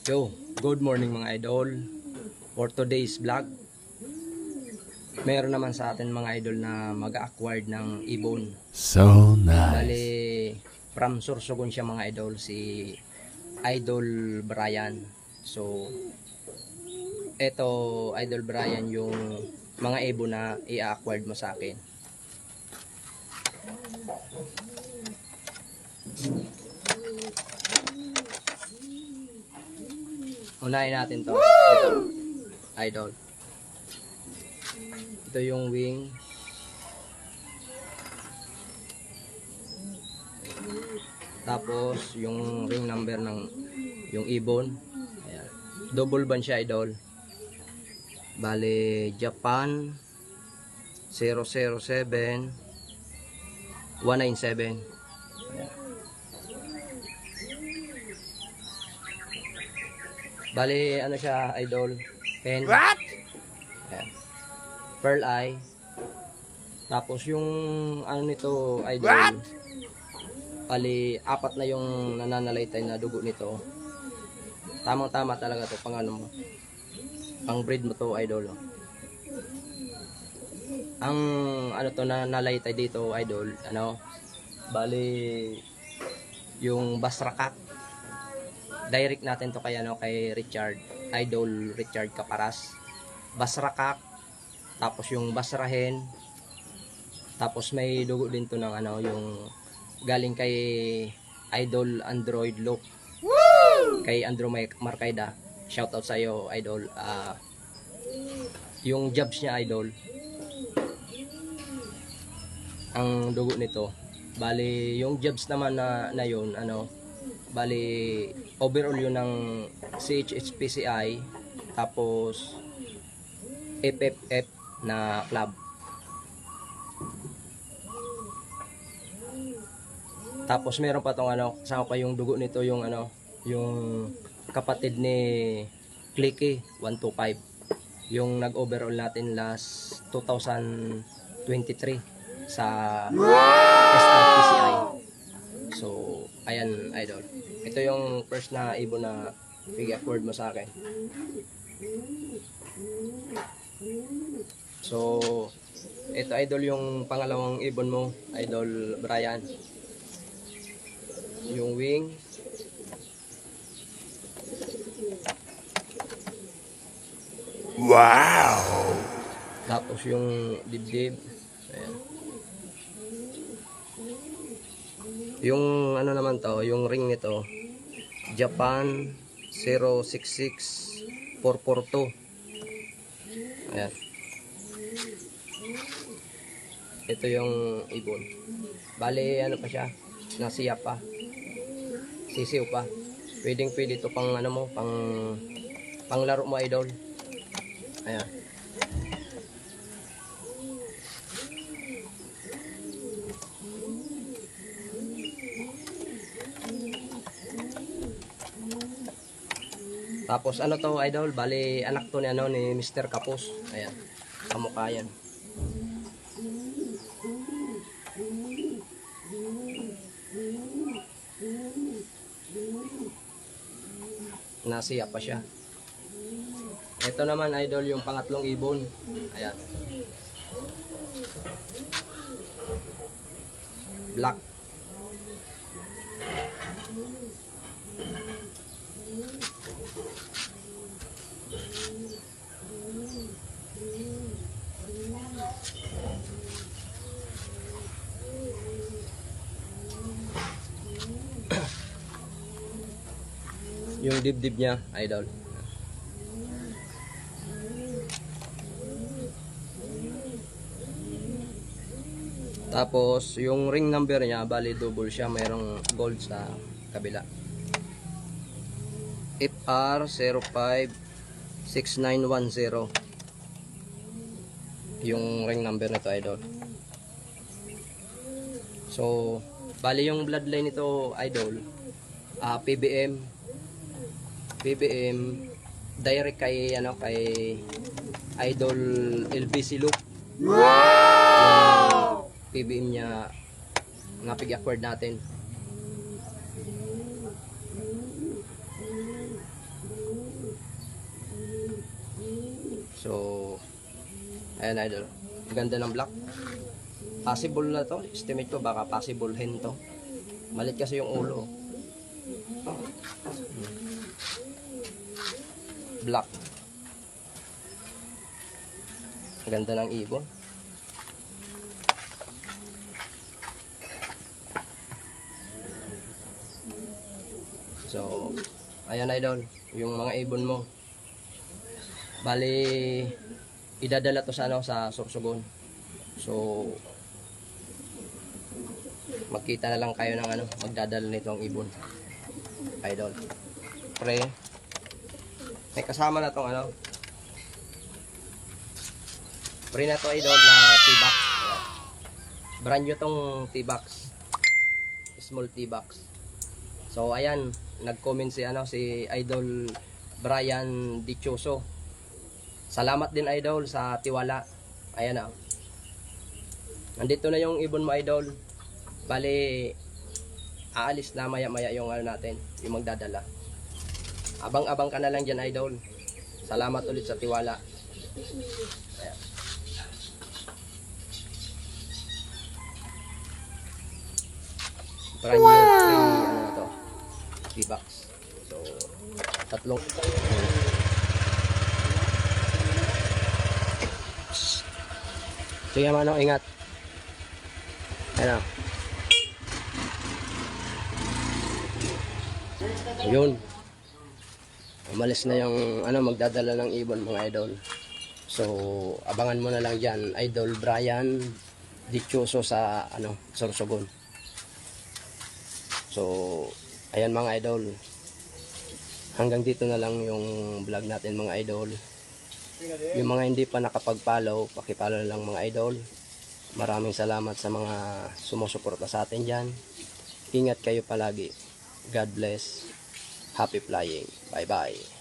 Yo, good morning mga idol. For today's vlog, meron naman sa atin mga idol na mag-acquired ng ibon. So nice. Bali, from Sorsogon siya mga idol, si Idol Brian. So, eto Idol Brian yung mga ibon na i-acquired mo sa akin. Unahin natin to. Ito, idol. Ito yung wing. Tapos yung ring number ng yung ibon. Ayan. Double band siya, idol. Bale, Japan 007 197. Ayan. Bali, ano siya, idol? Hen. What? Ayan. Pearl eye. Tapos yung ano nito, idol. What? Bali, 4 na yung nananalaytay na dugo nito. Tamang-tama talaga to pang ano mo. Pang breed mo to, idol. Ang ano to na nalaytay dito, idol, ano? Bali, yung Basrakak. Direct natin to kay ano, kay Richard, Idol Richard Caparas. Basrakak, tapos yung Basrahen, tapos may dugo din to ng ano, yung galing kay Idol Android Look. Kay Andrew Marcaida. Shoutout sa iyo, idol. Yung jobs niya, idol. Ang dugo nito. Bali, yung jobs naman na yun, ano, bali, overall yun ng CHHPCI, tapos FFF na club. Tapos meron pa tong ano, kasama pa yung dugo nito, yung ano, yung kapatid ni Clicky 125. Yung nag-overall natin last 2023 sa SRPCI. So, ayan, idol. Ito yung first na ibon na big-accord mo sa akin. So, ito, idol, yung pangalawang ibon mo, Idol Brian. Yung wing. Wow. Tapos yung dibdib. Ayan. Yung ano naman to, yung ring nito, Japan 066442. Ayan. Ito yung ibon. Bali, ano pa siya, nasiya pa. Sisiw pa. Pwedeng pwede ito pang ano mo, pang laro mo, idol. Ayan. Tapos ano to, idol, bali anak to ni ano ni Mr. Kapos. Ayan. Kamukha yan. Nasiya pa siya. Ito naman, idol, yung pangatlong ibon. Ayan. Black. Yung dibdib niya, idol. Tapos yung ring number niya, bali double siya, mayroong gold sa kabila. FR056910 yung ring number nito, idol. So, bali yung bloodline nito, idol, PBM direct kay ano, kay Idol LBC Look. Wow! Yung PBM niya na pig-acquired natin. Ayan idol. Ganda ng black. Possible na to. Estimate ko baka possible hen to. Malit kasi yung ulo. Black. Ganda ng ibon. So, ayan idol, yung mga ibon mo. Bali, idadala to sa ano, sa Sorsogon. So, magkita na lang kayo ng ano, magdadala nitong ibon. Idol. Pre, may kasama na tong ano. Pre na to idol na T-box. Brand new tong T-box. Small T-box. So, ayan, nag-comment si ano, si Idol Brian Dichoso. Salamat din idol sa tiwala. Ayan na. Nandito na yung ibon mo idol. Bali, aalis na maya-maya yung ano natin, yung magdadala. Abang-abang ka na lang dyan idol. Salamat ulit sa tiwala. Ayan. Brand new ano na to, T-box. So, tatlong sige manong, ingat. Ayan. Ayun. Umalis na yung ano, magdadala ng ibon mga idol. So, abangan mo na lang dyan, Idol Brian Dichoso sa ano, Sorsogon. So, ayan mga idol. Hanggang dito na lang yung vlog natin mga idol. Yung mga hindi pa nakapag-follow, paki-follow lang mga idol. Maraming salamat sa mga sumusuporta sa atin dyan. Ingat kayo palagi. God bless. Happy flying. Bye bye.